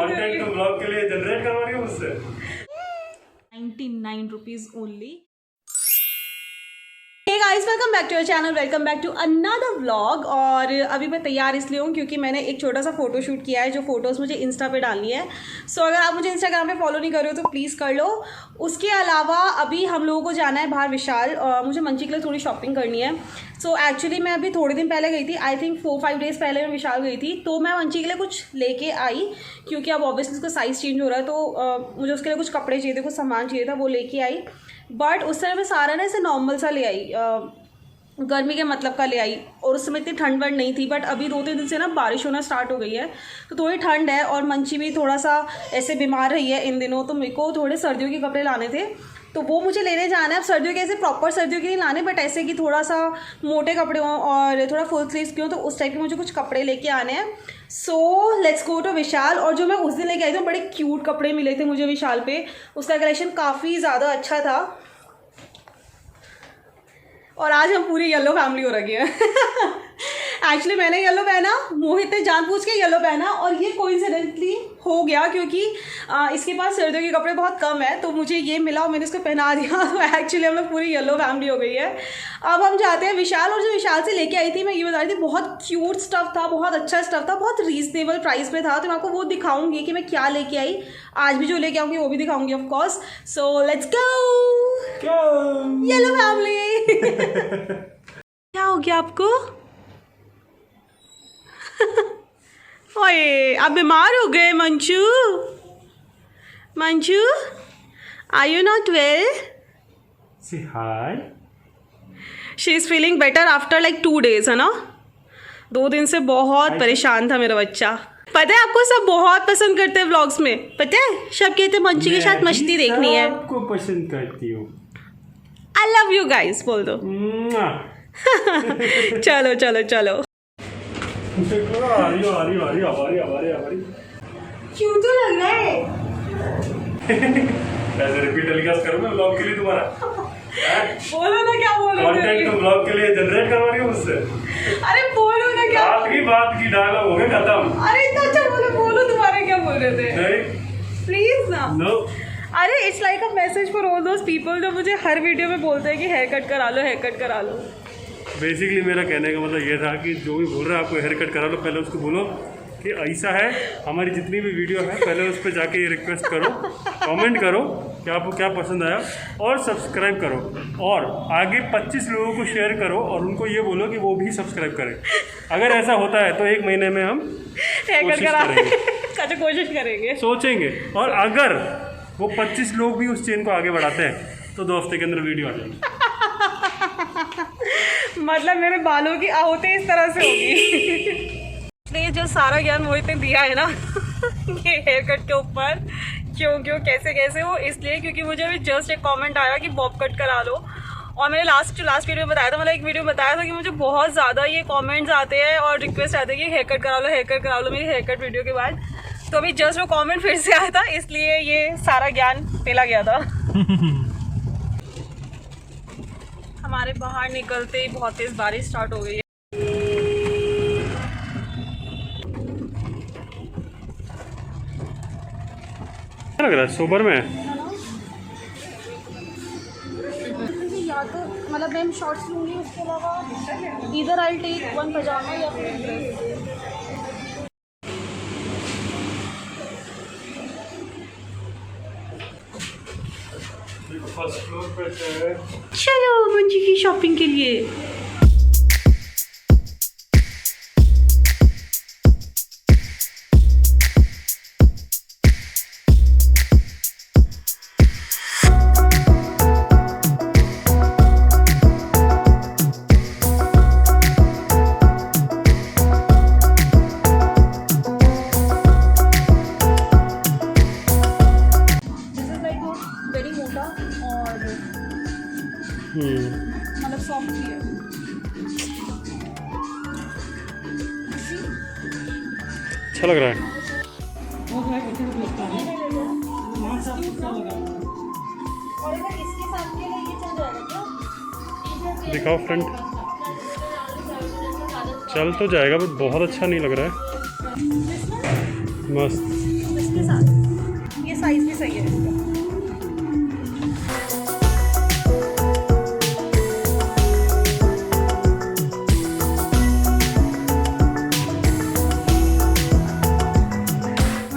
Content तो blog के लिए जनरेट करवा रही हो मुझसे। 99 rupees only. Hey guys, welcome back to your channel, welcome back to another vlog. और अभी मैं तैयार इसलिए हूँ क्योंकि मैंने एक छोटा सा फोटो शूट किया है जो फोटोज़ मुझे इंस्टा पे डालनी है। सो अगर आप मुझे इंस्टाग्राम पे फॉलो नहीं कर रहे हो तो प्लीज़ कर लो। उसके अलावा अभी हम लोगों को जाना है बाहर विशाल, मुझे मंची के लिए थोड़ी शॉपिंग करनी है। सो एक्चुअली मैं अभी थोड़े दिन पहले गई थी, आई थिंक 4-5 डेज़ पहले मैं विशाल गई थी। तो मैं मंची के लिए कुछ लेके आई क्योंकि अब ऑब्वियसली उसका साइज़ चेंज हो रहा है, तो मुझे उसके लिए कुछ कपड़े चाहिए थे, कुछ सामान चाहिए था, वो लेके आई। बट उस समय मैं सारा ना ऐसे नॉर्मल सा ले आई, गर्मी के मतलब का ले आई। और उस समय इतनी ठंड वंड नहीं थी, बट अभी 2-3 दिन से ना बारिश होना स्टार्ट हो गई है तो थोड़ी ठंड है। और मंची भी थोड़ा सा ऐसे बीमार रही है इन दिनों, तो मेरे को थोड़े सर्दियों के कपड़े लाने थे तो वो मुझे लेने जाना है। अब सर्दियों के ऐसे प्रॉपर सर्दियों के नहीं लाने, बट ऐसे कि थोड़ा सा मोटे कपड़े हों और थोड़ा फुल स्लीव्स के हों, तो उस टाइप के मुझे कुछ कपड़े लेके आने हैं। सो लेट्स गो टू विशाल। और जो मैं उस दिन लेके आई थी बड़े क्यूट कपड़े मिले थे मुझे विशाल पे, उसका कलेक्शन काफ़ी ज़्यादा अच्छा था। और आज हम पूरी येलो फैमिली हो रखी है। एक्चुअली मैंने येलो पहना, मोहित ने जानबूझ के येलो पहना, और ये कोइंसिडेंटली हो गया क्योंकि इसके पास सर्दियों के कपड़े बहुत कम है तो मुझे ये मिला और मैंने इसको पहना दिया। तो एक्चुअली हम लोग पूरी येलो फैमिली हो गई है। अब हम जाते हैं विशाल। और जो विशाल से लेके आई थी, मैं ये बता रही थी, बहुत क्यूट स्टफ था, बहुत अच्छा स्टफ था, बहुत रीजनेबल प्राइस में था। तो मैं आपको वो दिखाऊंगी कि मैं क्या लेके आई। आज भी जो लेके आऊँगी वो भी दिखाऊंगी of course. So let's go yellow family. क्या हो गया आपको? ओए, आप बीमार हो गए मंचू? मंचू, are you not well? Say hi. She is feeling better after like 2 days, है ना? 2 दिन से बहुत परेशान था मेरा बच्चा। पता है आपको सब बहुत पसंद करते हैं व्लॉग्स में, पता है? सब कहते हैं मंचू के साथ मस्ती देखनी है। आपको पसंद करती हूँ। आई लव यू गाइस बोल दो। चलो चलो चलो। क्यों तो लग रहा है? ऐसे रिपीट टेलीकास्ट करूँ मैं व्लॉग के लिए तुम्हारा? बोलो ना, क्या बोल रहे कंटेंट तो ब्लॉग के लिए जनरेट करवा रही हो मुझसे। अरे बोलो ना, क्या बात की डायलॉग हो गए खत्म। अरे इतना अच्छा बोलो तुम्हारे क्या बोल रहे थे? नहीं, प्लीज ना। नो। अरे it's like a message for all those people जो मुझे हर वीडियो में बोलते हैं कि हेयर कट करा लो, हेयर कट करा लो। बेसिकली मेरा कहने का मतलब ये था कि जो भी बोल रहा है आपको हेयर कट करा लो, पहले उसको बोलो कि ऐसा है, हमारी जितनी भी वीडियो है पहले उस पर जाके ये रिक्वेस्ट करो, कमेंट करो कि आपको क्या पसंद आया, और सब्सक्राइब करो, और आगे 25 लोगों को शेयर करो और उनको ये बोलो कि वो भी सब्सक्राइब करें। अगर ऐसा होता है तो 1 महीने में हम हेयर कट करा कोशिश करेंगे, सोचेंगे। और अगर वो 25 लोग भी उस चेन को आगे बढ़ाते हैं तो 2 हफ्ते के अंदर वीडियो आ जाएगी। मतलब मेरे बालों की आहोते इस तरह से होगी। इसलिए जो सारा ज्ञान मोहित ने दिया है ना ये हेयर कट के ऊपर, क्यों कैसे कैसे हो, इसलिए क्योंकि मुझे अभी जस्ट एक कमेंट आया कि बॉब कट करा लो। और मैंने लास्ट वीडियो में बताया था, मतलब एक वीडियो में बताया था कि मुझे बहुत ज़्यादा ये कमेंट्स आते हैं और रिक्वेस्ट आते हैं कि हेयर कट करा लो, हेयर कट करा लो मेरी हेयर कट वीडियो के बाद। तो अभी जस्ट वो कमेंट फिर से आया था, इसलिए ये सारा ज्ञान पेला गया था। हमारे बाहर निकलते ही बहुत तेज बारिश स्टार्ट हो गई है। क्या लग रहा है, सोबर में? या तो मतलब मैं शॉर्ट्स लूँगी, उसके अलावा इधर आई टेक 1 पजामा या फिर ड्रेस। फर्स्ट फ्लोर पे है। चलो मंजी की शॉपिंग के लिए। वेरी मोटा और मतलब सॉफ्ट भी है। अच्छा लग रहा है। और अगर इसके साथ के लिए ये चल जाएगा क्या? दिखाओ फ्रंट। चल तो जाएगा बट बहुत अच्छा नहीं लग रहा है। मस्त। इसके साथ, ये साइज़ भी सही है इसका।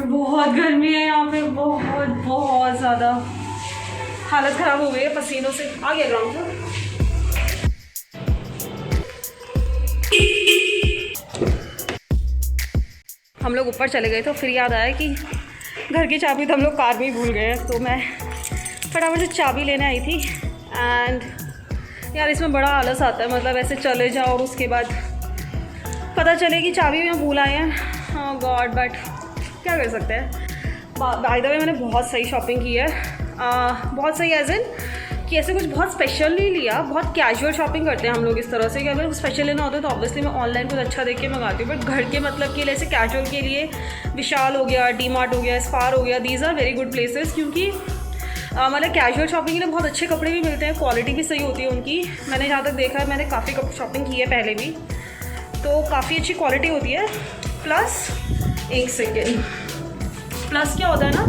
बहुत गर्मी है यहाँ पे, बहुत बहुत ज़्यादा हालत ख़राब हो गई है पसीनों से। आ गया ग्राउंड पर। हम लोग ऊपर चले गए तो फिर याद आया कि घर की चाबी तो हम लोग कार में ही भूल गए, तो मैं फटाफट से चाबी लेने आई थी। एंड यार इसमें बड़ा आलस आता है, मतलब ऐसे चले जाओ और उसके बाद पता चले कि चाबी में भूल आए हैं। हाँ गॉड, बट क्या कर सकते हैं। बाय द वे मैंने बहुत सही शॉपिंग की है, बहुत सही एज इन कि ऐसे कुछ बहुत स्पेशल नहीं लिया। बहुत कैजुअल शॉपिंग करते हैं हम लोग इस तरह से कि अगर स्पेशल लेना होता है तो ऑब्वियसली मैं ऑनलाइन कुछ अच्छा देख के मंगाती हूँ, बट घर के मतलब के लिए ऐसे कैजुअल के लिए विशाल हो गया, डी मार्ट हो गया, स्पार हो गया, these are very good places. क्योंकि मतलब कैजुअल शॉपिंग के लिए बहुत अच्छे कपड़े भी मिलते हैं, क्वालिटी भी सही होती है उनकी। मैंने जहाँ तक देखा है, मैंने काफ़ी शॉपिंग की है पहले भी, तो काफ़ी अच्छी क्वालिटी होती है। प्लस एक सेकेंड, प्लस क्या होता है ना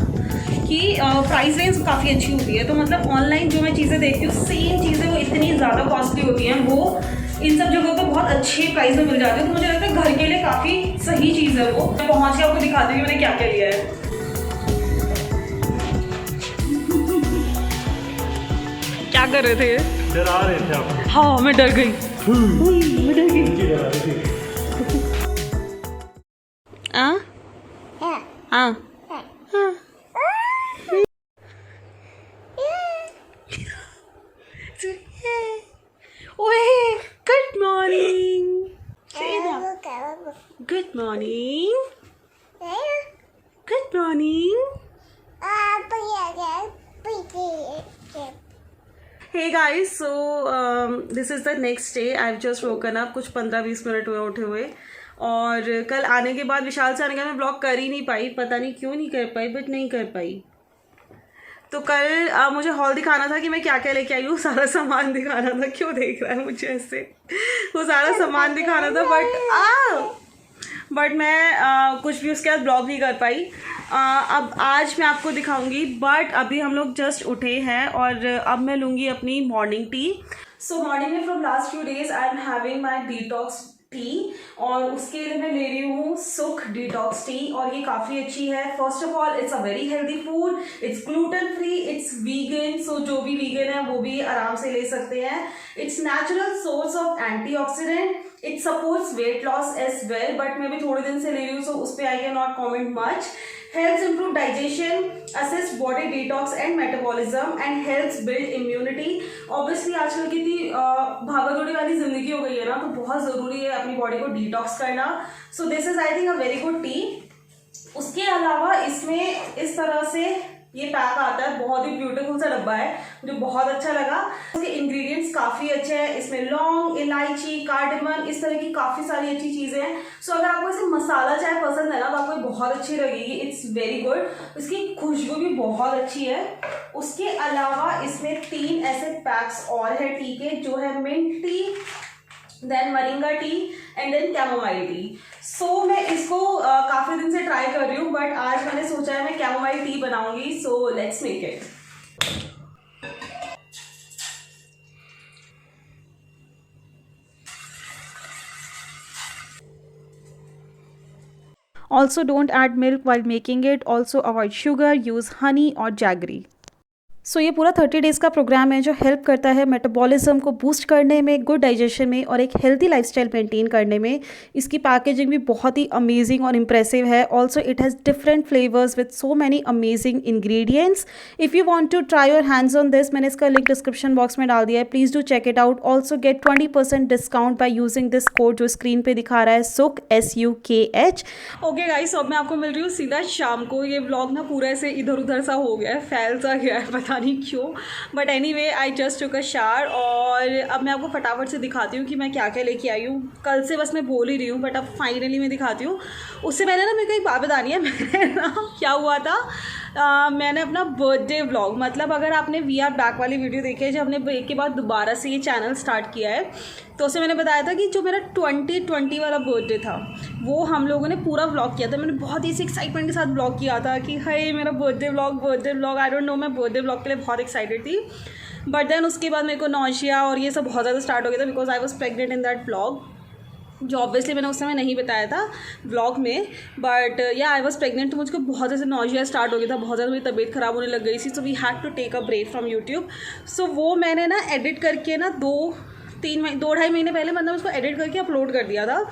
कि प्राइस रेंज काफ़ी अच्छी होती है। तो मतलब ऑनलाइन जो मैं चीज़ें देखती हूँ सेम चीज़ें वो इतनी ज़्यादा कॉस्टली होती हैं, वो इन सब जगहों पे बहुत अच्छे प्राइस में मिल जाते हैं। तो मुझे लगता है घर के लिए काफ़ी सही चीज़ है वो। मैं पहुँच के आपको दिखाती हूँ मैंने क्या क्या लिया है। क्या कर रहे थे? डरा रहे थे आप? हाँ मैं डर गई, मैं डर गई। हाँ ओए good morning, good morning, good morning. Hey guys, so this is the next day. I've just woken up, कुछ 15-20 मिनट हुए उठे हुए। और कल आने के बाद विशाल से आने का मैं ब्लॉग कर ही नहीं पाई, पता नहीं क्यों नहीं कर पाई, बट नहीं कर पाई। तो कल मुझे हॉल दिखाना था कि मैं क्या क्या लेके आई हूँ, सारा सामान दिखाना था। क्यों देख रहा है मुझे ऐसे? वो सारा सामान दिखाना था, बट मैं कुछ भी उसके बाद ब्लॉग नहीं कर पाई। अब आज मैं आपको दिखाऊंगी, बट अभी हम लोग जस्ट उठे हैं और अब मैं लूँगी अपनी मॉर्निंग टी। सो मॉर्निंग में from last few days I am having my detox tea, और उसके लिए मैं ले रही हूँ सुख डिटॉक्स टी, और ये काफ़ी अच्छी है। First of all it's a very healthy food, it's gluten free, it's vegan, so जो भी वीगन है वो भी आराम से ले सकते हैं। It's natural source of antioxidant, it supports weight loss as well, but मैं भी थोड़े दिन से ले रही हूँ, सो उस पर I can not comment much. Helps improve digestion, assists body detox and metabolism, and helps build immunity. Obviously आजकल कितनी भागदौड़ी वाली जिंदगी हो गई है ना, तो बहुत ज़रूरी है अपनी बॉडी को डिटॉक्स करना। So this is I think a very good tea. उसके अलावा इसमें इस तरह से ये पैक आता है, बहुत ही ब्यूटीफुल सा डब्बा है, मुझे बहुत अच्छा लगा। इसके इंग्रेडिएंट्स काफ़ी अच्छे हैं, इसमें लौंग, इलायची, कार्डेमन, इस तरह की काफ़ी सारी अच्छी चीज़ें हैं। सो अगर आपको इसे मसाला चाय पसंद है ना तो आपको बहुत अच्छी लगेगी, इट्स वेरी गुड। इसकी खुशबू भी बहुत अच्छी है। उसके अलावा इसमें 3 ऐसे पैक्स और है टी के, जो है mint tea, then moringa tea and then chamomile tea. So मैं इसको काफ़ी दिन से ट्राई कर रही हूँ, बट आज मैंने सोचा है मैं कैमोमाइल टी बनाऊंगी, so let's make it. Also don't add milk while making it. Also avoid sugar, use honey or jaggery. सो ये पूरा 30 डेज़ का प्रोग्राम है जो हेल्प करता है मेटाबॉलिज्म को बूस्ट करने में, गुड डाइजेशन में और एक हेल्दी लाइफस्टाइल मेंटेन करने में। इसकी पैकेजिंग भी बहुत ही अमेजिंग और इम्प्रेसिव है। Also it has different flavours with so many amazing ingredients. If you want to try your hands on this, मैंने इसका लिंक डिस्क्रिप्शन बॉक्स में डाल दिया है, please do check it out. Also get 20% discount by using this code जो screen पर दिखा रहा है, सुख SUKH। ओके गाइस, अब मैं आपको मिल रही हूँ सीधा शाम को। ये व्लॉग ना पूरा ऐसे इधर उधर सा हो गया है, फैल सा गया है, पता नहीं क्यों, but anyway I just took a shower. और अब मैं आपको फटाफट से दिखाती हूँ कि मैं क्या क्या लेके आई हूँ। कल से बस मैं बोल ही रही हूँ, बट अब फाइनली मैं दिखाती हूँ। उससे पहले ना मेरे को एक बात बतानी है। मैंने ना क्या हुआ था, मैंने अपना बर्थडे व्लॉग, मतलब अगर आपने वी आर बैक वाली वीडियो देखी है, जब हमने ब्रेक के बाद दोबारा से ये चैनल स्टार्ट किया है, तो उसे मैंने बताया था कि जो मेरा 2020 वाला बर्थडे था वो हम लोगों ने पूरा व्लॉग किया था। मैंने बहुत ही एक्साइटमेंट के साथ व्लॉग किया था कि हाय मेरा birthday vlog I don't no, मैं बर्थडे व्लॉग के लिए बहुत एक्साइटेड थी। बट देन उसके बाद मेरे को नौशिया और ये सब बहुत ज़्यादा स्टार्ट हो गया था because I was pregnant in that vlog, जो ऑब्वियसली मैंने उस समय नहीं बताया था व्लॉग में। बट या आई वॉज प्रेगनेंट, तो मुझको बहुत ऐसे नौशिया स्टार्ट हो गया था, बहुत ज़्यादा मेरी तबीयत ख़राब होने लग गई थी। So we had to take a break from YouTube. So वो मैंने ना एडिट करके ना 2-2.5 महीने पहले मतलब उसको एडिट करके अपलोड कर दिया था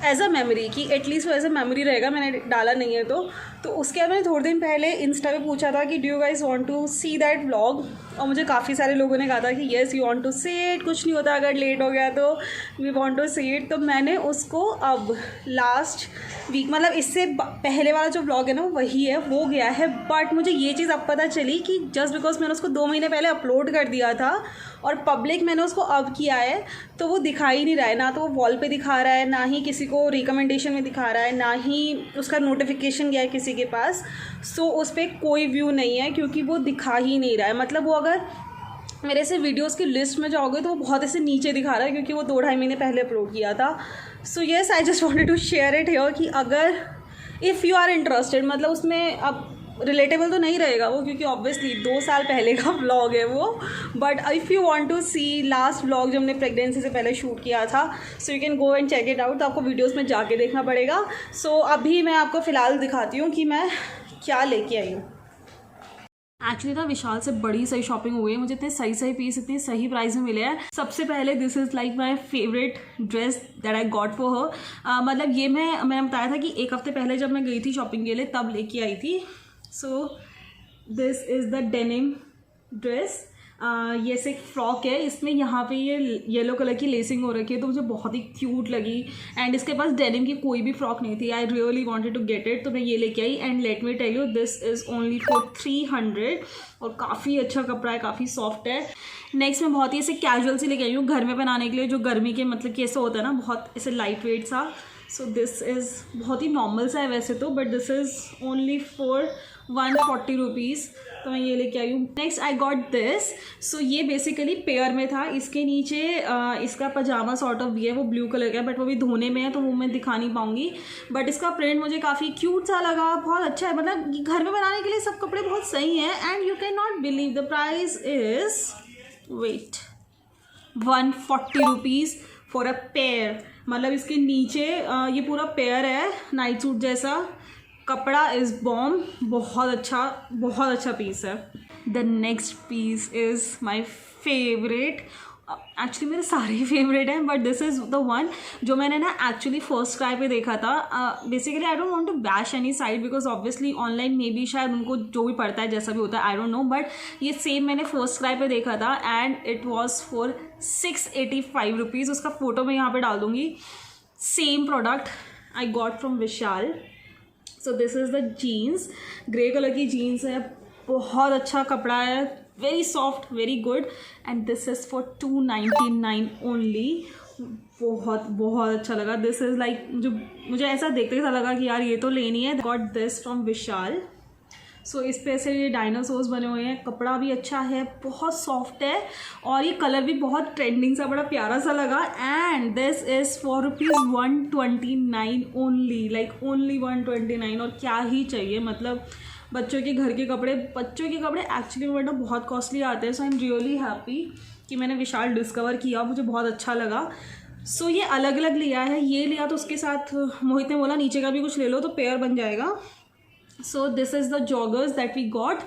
एज अ मेमोरी, कि एटलीस्ट वो एज अ मेमोरी रहेगा, मैंने डाला नहीं है तो उसके बाद मैंने थोड़े दिन पहले इंस्टा पे पूछा था कि do you guys want to see that vlog, और मुझे काफ़ी सारे लोगों ने कहा था कि yes you want to see it, कुछ नहीं होता अगर लेट हो गया तो we want to see it. तो मैंने उसको अब लास्ट वीक मतलब इससे पहले वाला जो व्लॉग है ना वही है, वो गया है। बट मुझे ये चीज़ अब पता चली कि जस्ट बिकॉज मैंने उसको 2 महीने पहले अपलोड कर दिया था और पब्लिक मैंने उसको अब किया है, तो वो दिखा ही नहीं रहा है, ना तो वो वॉल पे दिखा रहा है, ना ही किसी को रिकमेंडेशन में दिखा रहा है, ना ही उसका नोटिफिकेशन गया है किसी के पास। सो उस पर कोई व्यू नहीं है क्योंकि वो दिखा ही नहीं रहा है। मतलब वो अगर मेरे से वीडियोस की लिस्ट में जाओगे तो वो बहुत ऐसे नीचे दिखा रहा है क्योंकि वो 2-2.5 महीने पहले अपलोड किया था। So yes I just wanted to share it here कि अगर इफ़ यू आर इंटरेस्टेड, मतलब उसमें अब रिलेटेबल तो नहीं रहेगा वो क्योंकि ऑब्वियसली 2 साल पहले का व्लॉग है वो, but if you want to see last vlog जो हमने प्रेगनेंसी से पहले शूट किया था, so you can go and check it out. तो आपको वीडियोस में जाके देखना पड़ेगा। सो अभी मैं आपको फ़िलहाल दिखाती हूँ कि मैं क्या लेके आई हूँ। एक्चुअली ना विशाल से बड़ी सही शॉपिंग हुई है, मुझे इतने सही पीस इतने सही प्राइस में मिले हैं। सबसे पहले this is like my favourite dress that I got for हर। मतलब ये मैंने बताया था कि 1 हफ्ते पहले जब मैं गई थी शॉपिंग के लिए तब लेके आई थी। सो this is the denim dress. ये से एक फ्रॉक है, इसमें यहाँ पे ये येलो कलर की लेसिंग हो रखी है तो मुझे बहुत ही क्यूट लगी। एंड इसके पास डेनिम की कोई भी फ्रॉक नहीं थी, I really wanted to get it, तो मैं ये लेके आई। And let me tell you this is only for 300 और काफ़ी अच्छा कपड़ा है, काफ़ी सॉफ्ट है। नेक्स्ट मैं बहुत ही ऐसे कैजुअल सी लेके आई हूँ घर में पहनाने के लिए, जो गर्मी के मतलब कि ऐसा होता है ना बहुत ऐसे लाइट वेट सा। सो दिस इज़ बहुत ही नॉर्मल सा है वैसे तो, but this is only for 140 rupees, तो मैं ये लेके आई हूँ। Next I got this. So ये बेसिकली पेयर में था, इसके नीचे इसका पजामा सॉर्ट ऑफ भी है, वो ब्लू कलर का है बट वो भी धोने में है तो वो मैं दिखा नहीं पाऊँगी। बट इसका प्रिंट मुझे काफ़ी क्यूट सा लगा, बहुत अच्छा है। मतलब घर में बनाने के लिए सब कपड़े बहुत सही हैं। And you can not believe the price is 140 rupees for a pair. मतलब इसके नीचे ये पूरा पेयर है नाइट सूट जैसा, कपड़ा इज़ बॉम्ब, बहुत अच्छा पीस है। The next piece is my favourite. Actually मेरे सारे फेवरेट हैं but this is the one जो मैंने ना एक्चुअली फर्स्ट ट्राई पे देखा था। Basically I don't want to bash any side because obviously online में भी शायद उनको जो भी पड़ता है जैसा भी होता है आई डोंट नो, बट ये सेम मैंने फर्स्ट ट्राई पे देखा था and it was for 685 rupees. उसका फ़ोटो मैं यहाँ पे डाल दूँगी। Same product I got from Vishal. So this is the jeans, grey colour की जीन्स है, बहुत अच्छा कपड़ा है, very soft, very good. And this is for 299 only. बहुत अच्छा लगा। दिस इज़ लाइक मुझे ऐसा देखते ऐसा लगा कि यार ये तो लेनी है। Got this from Vishal. सो इस पे से ये डायनासोर्स बने हुए हैं, कपड़ा भी अच्छा है, बहुत सॉफ्ट है और ये कलर भी बहुत ट्रेंडिंग सा, बड़ा प्यारा सा लगा। And this is for ₹129 only, like only 129। और क्या ही चाहिए, मतलब बच्चों के घर के कपड़े एक्चुअली में बहुत कॉस्टली आते हैं। सो आई एम रियली हैप्पी कि मैंने विशाल डिस्कवर किया, मुझे बहुत अच्छा लगा। सो ये अलग अलग लिया है, ये लिया तो उसके साथ मोहित ने बोला नीचे का भी कुछ ले लो तो पेयर बन जाएगा। So this is the joggers that we got.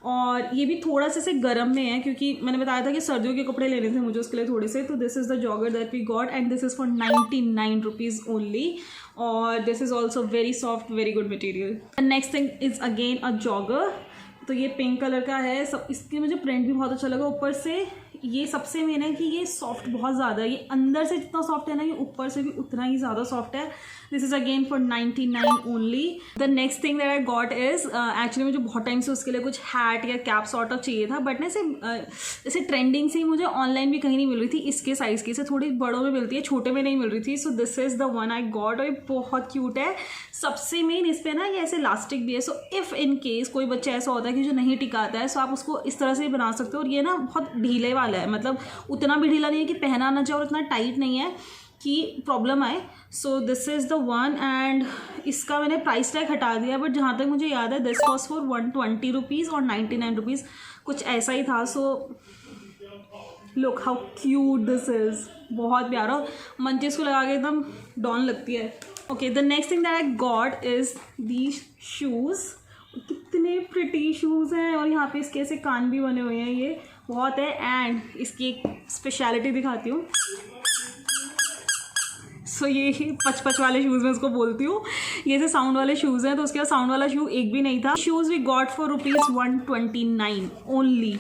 और ये भी थोड़ा सा से गर्म में है क्योंकि मैंने बताया था कि सर्दियों के कपड़े लेने थे मुझे उसके लिए थोड़े से। तो this is the jogger that we got and this is for 99 rupees only. और this is also very soft, very good material. Next thing is again a jogger. तो ये पिंक कलर का है, सब इसके मुझे प्रिंट भी बहुत अच्छा लगा। ऊपर से ये सबसे मेन है कि ये सॉफ्ट बहुत ज़्यादा है, ये अंदर से जितना सॉफ्ट है ना ये ऊपर से भी उतना ही ज़्यादा सॉफ्ट है। This is again for 99 only. The next thing that I got is actually मुझे बहुत टाइम से उसके लिए कुछ हैट या कैप सॉर्ट ऑफ चाहिए था, बट ना ऐसे ट्रेंडिंग से मुझे ऑनलाइन भी कहीं नहीं मिल रही थी इसके साइज़ की। इसे थोड़ी बड़ों में मिलती है, छोटे में नहीं मिल रही थी। सो this is the one I got और ये बहुत क्यूट है। सबसे मेन इस पर ना ये ऐसे इलास्टिक भी है। सो इफ़ इन केस कोई बच्चा ऐसा होता है कि जो नहीं टिकाता है, सो आप उसको इस तरह से बना सकते हो। और ये ना बहुत ढीले वाला वाला है, मतलब उतना भी ढीला नहीं है कि पहना ना जाए और उतना टाइट नहीं है कि प्रॉब्लम आए। सो this is the one, and इसका मैंने प्राइस टैग हटा दिया, बट जहाँ तक मुझे याद है दिस वॉज फॉर 120 रुपीज़ और 99 रुपीज़, कुछ ऐसा ही था। So look how cute this is, बहुत प्यारा, मंचेस को लगा के एकदम डॉन लगती है। Okay, the next thing that I got is these shoes. कितने प्रिटी शूज़ हैं, और यहाँ पे इसके ऐसे कान भी बने हुए हैं, ये बहुत है। एंड इसकी एक स्पेशलिटी दिखाती हूँ। सो ये पच वाले शूज़ मैं उसको बोलती हूँ, ये से साउंड वाले शूज़ हैं, तो उसके बाद साउंड वाला शू एक भी नहीं था। Shoes we got for ₹129 only,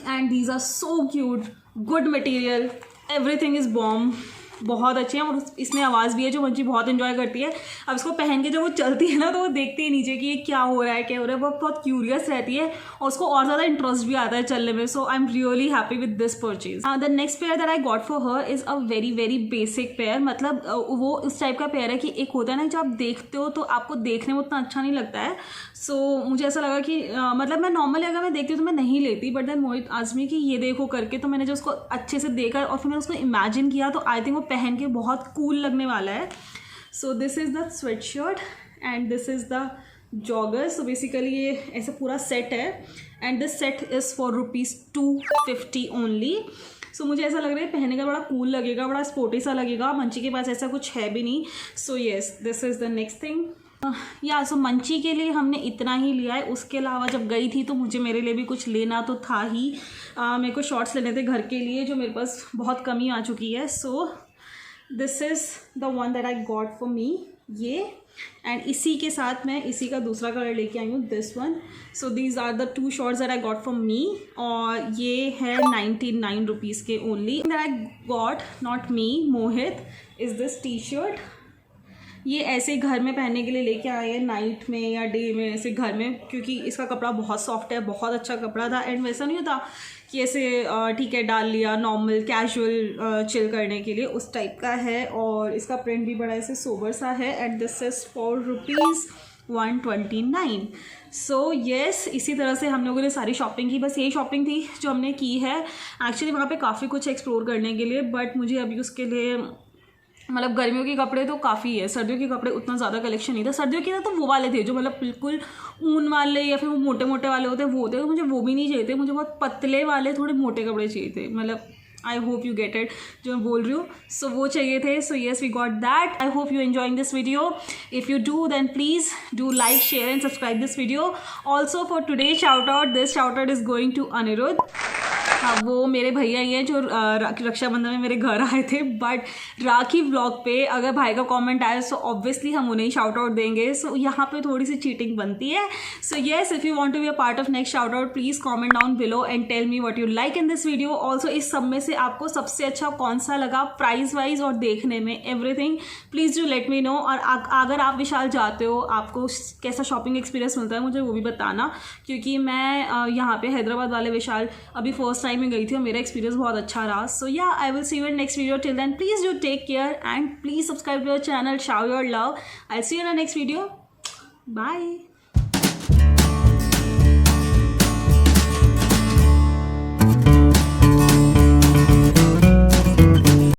and these are so cute, good material, everything is bomb, बहुत अच्छे हैं। और इसमें आवाज़ भी है जो मंची बहुत इन्जॉय करती है। अब इसको पहन के जब वो चलती है ना, तो वो देखती है नीचे कि ये क्या हो रहा है क्या हो रहा है, वो बहुत क्यूरियस रहती है और उसको और ज़्यादा इंटरेस्ट भी आता है चलने में। So I am really happy with this purchase. The next pair that I got for her is a very very basic pair, मतलब वो इस टाइप का पेयर है कि एक होता है ना, जब आप देखते हो तो आपको देखने में उतना अच्छा नहीं लगता है। सो मुझे ऐसा लगा कि मतलब मैं नॉर्मली अगर मैं देखती हूँ तो मैं नहीं लेती, बट देन मोहित आजमी कि ये देखो करके, तो मैंने जब उसको अच्छे से देखा और फिर मैंने उसको इमेजिन किया, तो आई थिंक वो पहन के बहुत कूल लगने वाला है। So this is the sweat shirt and this is the jogger. So basically ये ऐसा पूरा सेट है, and this set is for ₹250 only. So मुझे ऐसा लग रहा है पहनने का बड़ा कूल लगेगा, बड़ा स्पोर्टी सा लगेगा। मंची के पास ऐसा कुछ है भी नहीं। So yes, this is the next thing. या सो मंची के लिए हमने इतना ही लिया है। उसके अलावा जब गई थी तो मुझे मेरे लिए भी कुछ लेना तो था ही। मेरे को शॉर्ट्स लेने थे घर के लिए, जो मेरे पास बहुत कमी आ चुकी है। So this is the one that I got for मी, ये, एंड इसी के साथ मैं इसी का दूसरा कलर लेके आई हूँ, this one. So these are the 2 shorts that I got for me, और ये है 99 रुपीज़ के only. That I got, not me, Mohit, is this T shirt. ये ऐसे घर में पहनने के लिए लेके आए हैं, नाइट में या डे में, ऐसे घर में, क्योंकि इसका कपड़ा बहुत सॉफ्ट है, बहुत अच्छा कपड़ा था। एंड वैसा नहीं होता कि ऐसे ठीक है डाल लिया, नॉर्मल कैजुअल चिल करने के लिए, उस टाइप का है। और इसका प्रिंट भी बड़ा ऐसे सोबर सा है। And this is for ₹129। So yes, इसी तरह से हम लोगों ने सारी शॉपिंग की। बस यही शॉपिंग थी जो हमने की है। एक्चुअली वहाँ पे काफ़ी कुछ एक्सप्लोर करने के लिए, बट मुझे अभी उसके लिए, मतलब गर्मियों के कपड़े तो काफ़ी है, सर्दियों के कपड़े उतना ज़्यादा कलेक्शन नहीं था। सर्दियों के ना तो वो वाले थे जो मतलब बिल्कुल ऊन वाले या फिर वो मोटे मोटे वाले होते हैं, वो होते हैं, तो मुझे वो भी नहीं चाहिए थे। मुझे बहुत पतले वाले थोड़े मोटे कपड़े चाहिए थे, मतलब I hope you get it जो मैं बोल रही हूँ। सो वो चाहिए थे। So yes, we got that. I hope you enjoying this video. If you do then please do like, share and subscribe this video. Also for today shout out, this shout out is going to Aniruddh. हाँ, वो मेरे भैया ही हैं जो रक्षाबंधन में मेरे घर आए थे, बट राखी व्लॉग पे अगर भाई का कमेंट आया सो ऑब्वियसली हम उन्हें शाउट आउट देंगे। सो यहाँ पे थोड़ी सी चीटिंग बनती है। So yes, if you want to be a part of next shout out, please comment down below and tell me what you like in this video. Also इस सब में से आपको सबसे अच्छा कौन सा लगा, प्राइस वाइज और देखने में, everything, please do let me know. और अगर आप विशाल जाते हो, आपको कैसा शॉपिंग एक्सपीरियंस मिलता है, मुझे वो भी बताना, क्योंकि मैं यहाँ पे हैदराबाद वाले विशाल अभी फर्स्ट टाइम में गई थी और मेरा एक्सपीरियंस बहुत अच्छा रहा। So yeah, I will see you in next video. Till then please do take care and please subscribe to your channel, show your love. I see you in the next video. Bye.